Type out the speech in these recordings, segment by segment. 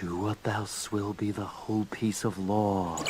Do what thou will be the whole piece of law.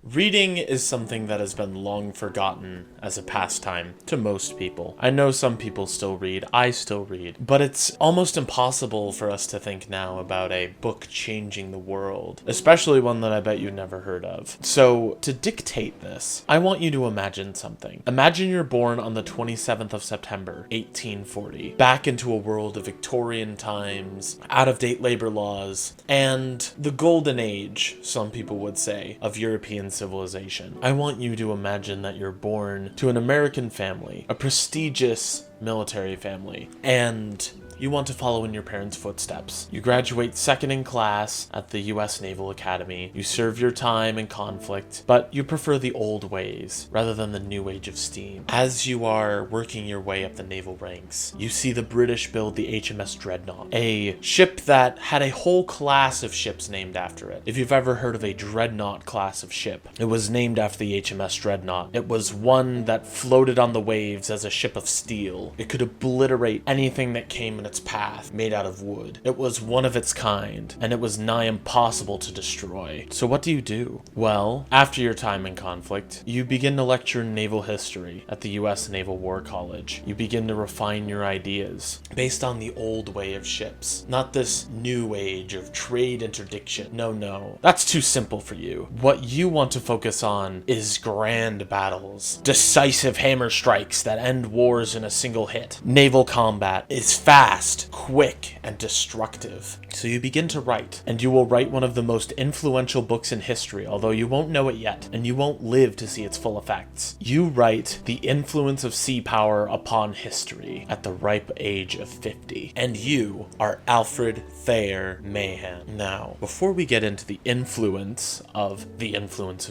Reading is something that has been long forgotten as a pastime to most people. I know some people still read, I still read, but it's almost impossible for us to think now about a book changing the world, especially one that I bet you've never heard of. So, to dictate this, I want you to imagine something. Imagine you're born on the 27th of September, 1840, back into a world of Victorian times, out-of-date labor laws, and the golden age, some people would say, of European civilization. I want you to imagine that you're born to an American family, a prestigious military family, and you want to follow in your parents' footsteps. You graduate second in class at the U.S. Naval Academy. You serve your time in conflict, but you prefer the old ways rather than the new age of steam. As you are working your way up the naval ranks, you see the British build the HMS Dreadnought, a ship that had a whole class of ships named after it. If you've ever heard of a Dreadnought class of ship, it was named after the HMS Dreadnought. It was one that floated on the waves as a ship of steel. It could obliterate anything that came in its path, made out of wood. It was one of its kind, and it was nigh impossible to destroy. So what do? Well, after your time in conflict, you begin to lecture naval history at the U.S. Naval War College. You begin to refine your ideas based on the old way of ships, not this new age of trade interdiction. No, that's too simple for you. What you want to focus on is grand battles, decisive hammer strikes that end wars in a single hit. Naval combat is fast, quick, and destructive. So you begin to write, and you will write one of the most influential books in history, although you won't know it yet, and you won't live to see its full effects. You write The Influence of Sea Power Upon History at the ripe age of 50. And you are Alfred Thayer Mahan. Now, before we get into the influence of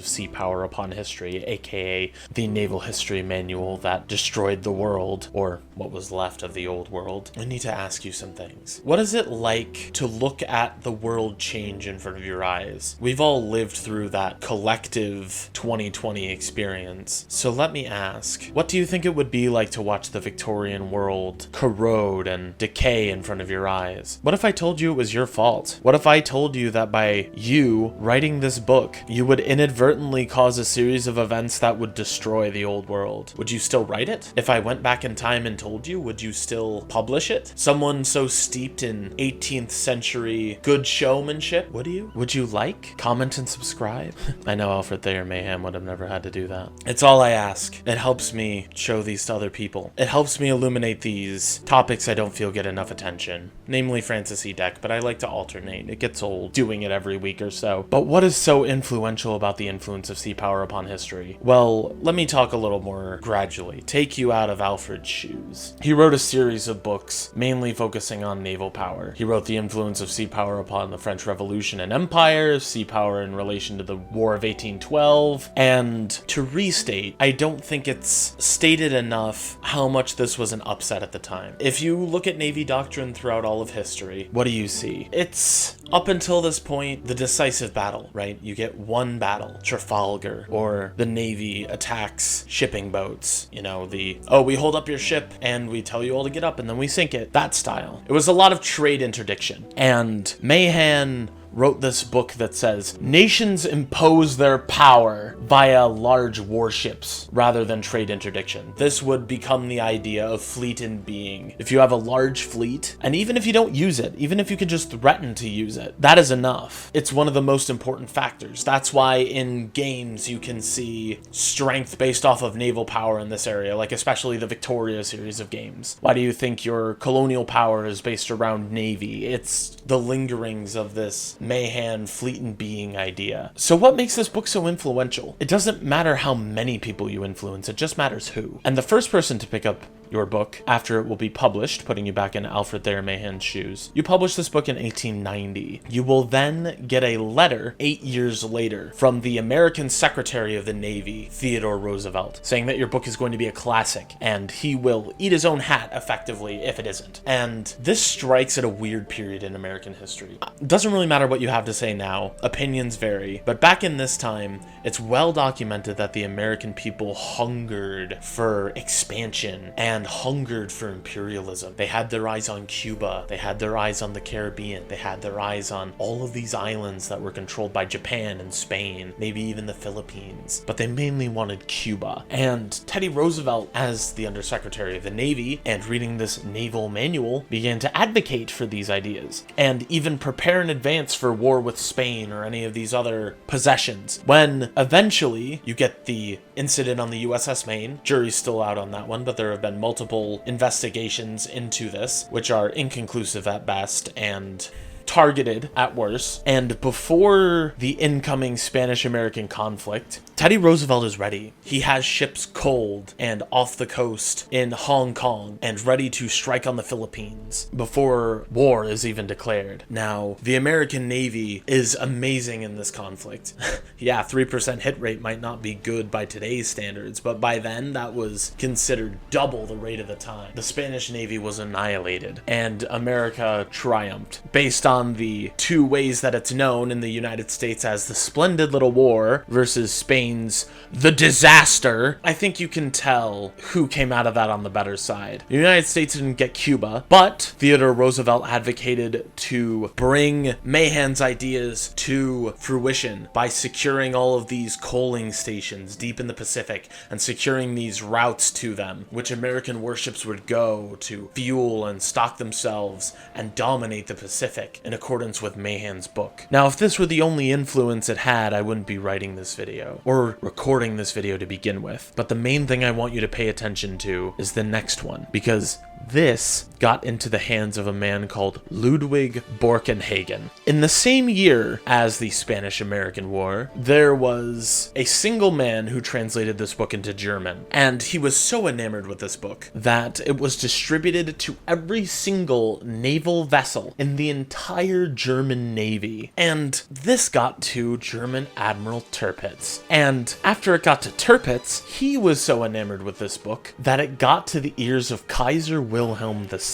sea power upon history, aka the Naval History Manual that destroyed the world, or what was left of the old world, I need to ask you some things. What is it like to look at the world change in front of your eyes? We've all lived through that collective 2020 experience. So let me ask, what do you think it would be like to watch the Victorian world corrode and decay in front of your eyes? What if I told you it was your fault? What if I told you that by you writing this book, you would inadvertently cause a series of events that would destroy the old world? Would you still write it? If I went back in time and told you, would you still publish it? Someone so steeped in 18th century good showmanship, would you? Would you like, comment, and subscribe? I know Alfred Thayer Mahan would have never had to do that. It's all I ask. It helps me show these to other people. It helps me illuminate these topics I don't feel get enough attention, namely Francis E. Deck, but I like to alternate. It gets old doing it every week or so. But what is so influential about the influence of sea power upon history? Well, let me talk a little more gradually. Take you out of Alfred's shoes. He wrote a series of books, mainly focusing on naval power. He wrote The Influence of Sea Power Upon the French Revolution and Empire, Sea Power in Relation to the War of 1812, and to restate, I don't think it's stated enough how much this was an upset at the time. If you look at Navy doctrine throughout all of history, what do you see? It's, up until this point, the decisive battle, right? You get one battle, Trafalgar, or the Navy attacks shipping boats. You know, we hold up your ship and we tell you all to get up and then we sink it. That style. It was a lot of trade interdiction. And Mahan wrote this book that says nations impose their power via large warships rather than trade interdiction. This would become the idea of fleet in being. If you have a large fleet, and even if you don't use it, even if you can just threaten to use it, that is enough. It's one of the most important factors. That's why in games you can see strength based off of naval power in this area, like especially the Victoria series of games. Why do you think your colonial power is based around navy? It's the lingerings of this Mahan fleet and being idea. So what makes this book so influential? It doesn't matter how many people you influence, it just matters who. And the first person to pick up your book after it will be published, putting you back in Alfred Thayer Mahan's shoes. You published this book in 1890. You will then get a letter 8 years later from the American Secretary of the Navy, Theodore Roosevelt, saying that your book is going to be a classic and he will eat his own hat effectively if it isn't. And this strikes at a weird period in American history. It doesn't really matter what you have to say now, opinions vary, but back in this time, it's well documented that the American people hungered for expansion and and hungered for imperialism. They had their eyes on Cuba, they had their eyes on the Caribbean, they had their eyes on all of these islands that were controlled by Japan and Spain, maybe even the Philippines, but they mainly wanted Cuba. And Teddy Roosevelt, as the Undersecretary of the Navy and reading this naval manual, began to advocate for these ideas and even prepare in advance for war with Spain or any of these other possessions. When eventually you get the incident on the USS Maine, jury's still out on that one, but there have been multiple investigations into this, which are inconclusive at best and targeted at worst. And before the incoming Spanish-American conflict, Teddy Roosevelt is ready. He has ships coaled and off the coast in Hong Kong and ready to strike on the Philippines before war is even declared. Now, the American Navy is amazing in this conflict. Yeah, 3% hit rate might not be good by today's standards, but by then that was considered double the rate of the time. The Spanish Navy was annihilated and America triumphed based on the two ways that it's known in the United States as the Splendid Little War versus Spain's The Disaster. I think you can tell who came out of that on the better side. The United States didn't get Cuba, but Theodore Roosevelt advocated to bring Mahan's ideas to fruition by securing all of these coaling stations deep in the Pacific and securing these routes to them, which American warships would go to fuel and stock themselves and dominate the Pacific in accordance with Mahan's book. Now, if this were the only influence it had, I wouldn't be writing this video or recording this video to begin with. But the main thing I want you to pay attention to is the next one, because this got into the hands of a man called Ludwig Borkenhagen. In the same year as the Spanish-American War, there was a single man who translated this book into German, and he was so enamored with this book that it was distributed to every single naval vessel in the entire German Navy. And this got to German Admiral Tirpitz. And after it got to Tirpitz, he was so enamored with this book that it got to the ears of Kaiser Wilhelm II.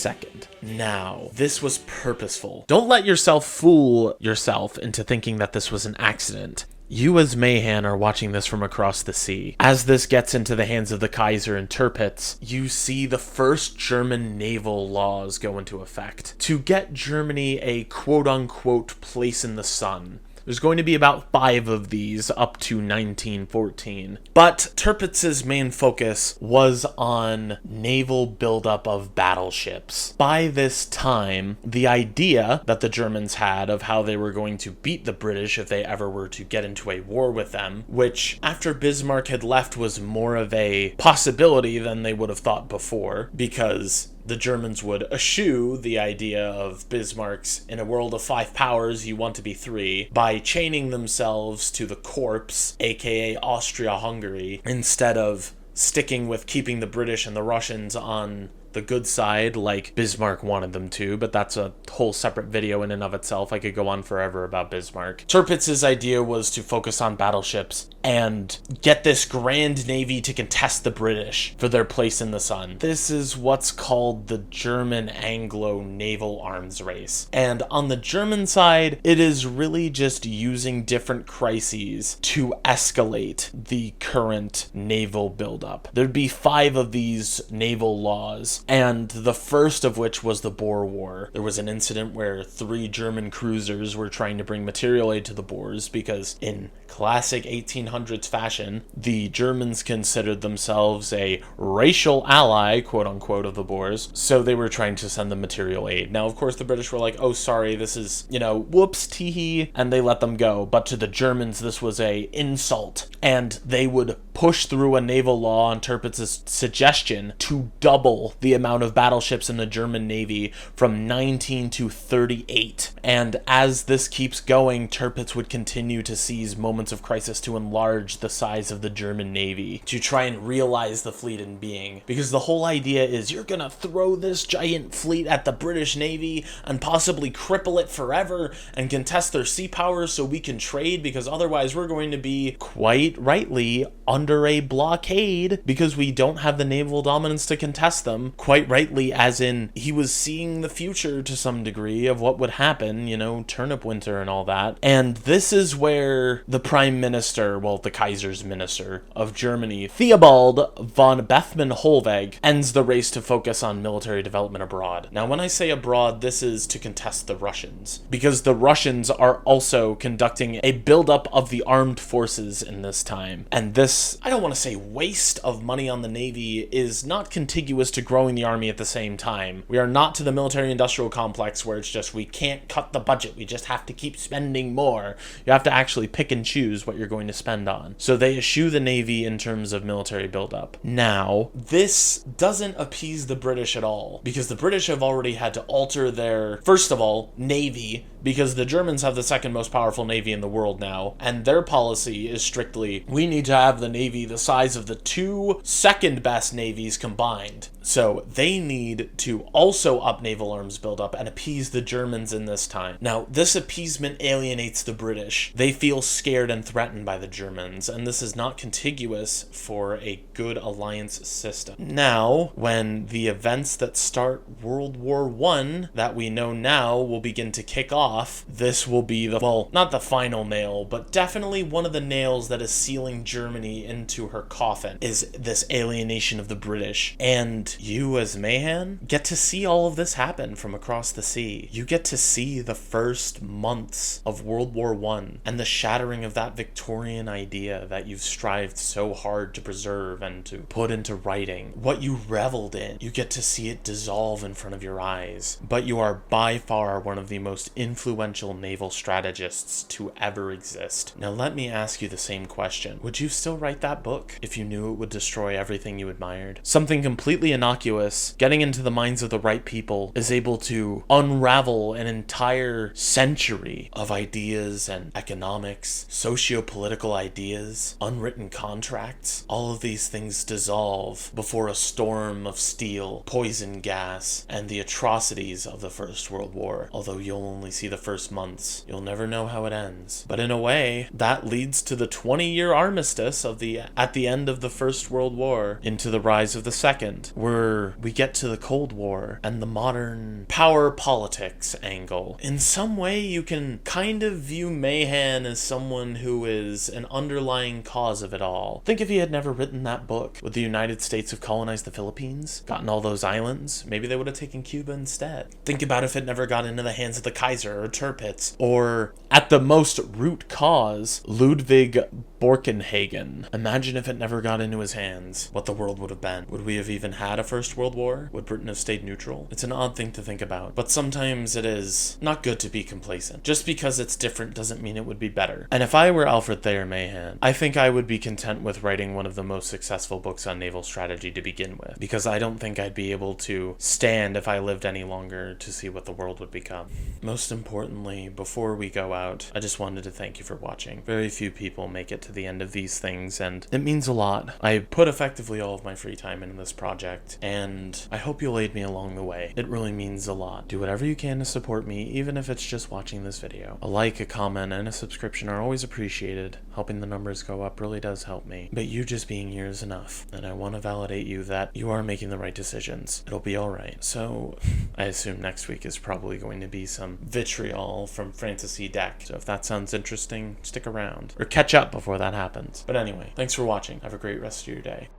Now, this was purposeful. Don't let yourself fool yourself into thinking that this was an accident. You as Mahan are watching this from across the sea. As this gets into the hands of the Kaiser and Tirpitz, you see the first German naval laws go into effect to get Germany a quote-unquote place in the sun. There's going to be about 5 of these up to 1914. But Tirpitz's main focus was on naval buildup of battleships. By this time, the idea that the Germans had of how they were going to beat the British if they ever were to get into a war with them, which after Bismarck had left was more of a possibility than they would have thought before, because the Germans would eschew the idea of Bismarck's "in a world of 5 powers, you want to be 3, by chaining themselves to the corpse, aka Austria-Hungary, instead of sticking with keeping the British and the Russians on the good side like Bismarck wanted them to, but that's a whole separate video in and of itself. I could go on forever about Bismarck. Tirpitz's idea was to focus on battleships and get this grand navy to contest the British for their place in the sun. This is what's called the German Anglo naval arms race. And on the German side, it is really just using different crises to escalate the current naval buildup. There'd be 5 of these naval laws, and the first of which was the Boer War. There was an incident where 3 German cruisers were trying to bring material aid to the Boers because, in classic 1800s fashion, the Germans considered themselves a racial ally, quote-unquote, of the Boers, so they were trying to send them material aid. Now, of course, the British were like, oh, sorry, this is, whoops, tee-hee, and they let them go. But to the Germans, this was a insult, and they would push through a naval law on Tirpitz's suggestion to double the amount of battleships in the German Navy from 19 to 38. And as this keeps going, Tirpitz would continue to seize moments of crisis to enlarge the size of the German Navy, to try and realize the fleet in being. Because the whole idea is you're gonna throw this giant fleet at the British Navy and possibly cripple it forever and contest their sea powers so we can trade, because otherwise we're going to be, quite rightly, under a blockade because we don't have the naval dominance to contest them, quite rightly, as in he was seeing the future to some degree of what would happen, you know, turnip winter and all that. And this is where the prime minister, well, the Kaiser's minister of Germany, Theobald von Bethmann-Hollweg, ends the race to focus on military development abroad. Now, when I say abroad, this is to contest the Russians, because the Russians are also conducting a buildup of the armed forces in this time. And this, I don't want to say waste of money on the Navy, is not contiguous to growing the army at the same time. We are not to the military-industrial complex where it's just, we can't cut the budget, we just have to keep spending more. You have to actually pick and choose what you're going to spend on. So they eschew the Navy in terms of military buildup. Now, this doesn't appease the British at all, because the British have already had to alter their, first of all, Navy, because the Germans have the second most powerful Navy in the world now, and their policy is strictly, we need to have the Navy the size of the two second best navies combined. So they need to also up naval arms buildup and appease the Germans in this time. Now, this appeasement alienates the British. They feel scared and threatened by the Germans, and this is not contiguous for a good alliance system. Now, when the events that start World War I that we know now will begin to kick off, this will be the, well, not the final nail, but definitely one of the nails that is sealing Germany into her coffin, is this alienation of the British. And you, as Mahan, get to see all of this happen from across the sea. You get to see the first months of World War I and the shattering of that Victorian idea that you've strived so hard to preserve and to put into writing. What you reveled in, you get to see it dissolve in front of your eyes. But you are by far one of the most influential naval strategists to ever exist. Now let me ask you the same question. Would you still write that book if you knew it would destroy everything you admired? Something completely innocuous, getting into the minds of the right people, is able to unravel an entire century of ideas and economics, socio-political ideas, unwritten contracts. All of these things dissolve before a storm of steel, poison gas, and the atrocities of the First World War. Although you'll only see the first months, you'll never know how it ends. But in a way, that leads to the 20-year armistice at the end of the First World War into the rise of the Second, where we get to the Cold War and the modern power politics angle. In some way, you can kind of view Mahan as someone who is an underlying cause of it all. Think if he had never written that book, would the United States have colonized the Philippines? Gotten all those islands? Maybe they would have taken Cuba instead. Think about if it never got into the hands of the Kaiser or Tirpitz, or at the most root cause, Ludwig Borkenhagen. Imagine if it never got into his hands, what the world would have been. Would we have even had a First World War? Would Britain have stayed neutral? It's an odd thing to think about, but sometimes it is not good to be complacent. Just because it's different doesn't mean it would be better. And if I were Alfred Thayer Mahan, I think I would be content with writing one of the most successful books on naval strategy to begin with, because I don't think I'd be able to stand if I lived any longer to see what the world would become. Most importantly, before we go out, I just wanted to thank you for watching. Very few people make it to the end of these things, and it means a lot. I put effectively all of my free time into this project, and I hope you'll aid me along the way. It really means a lot. Do whatever you can to support me, even if it's just watching this video. A like, a comment, and a subscription are always appreciated. Helping the numbers go up really does help me. But you just being here is enough, and I want to validate you that you are making the right decisions. It'll be alright. So, I assume next week is probably going to be some vitriol from Francis E. Deck. So if that sounds interesting, stick around. Or catch up before that happens. But anyway, thanks for watching. Have a great rest of your day.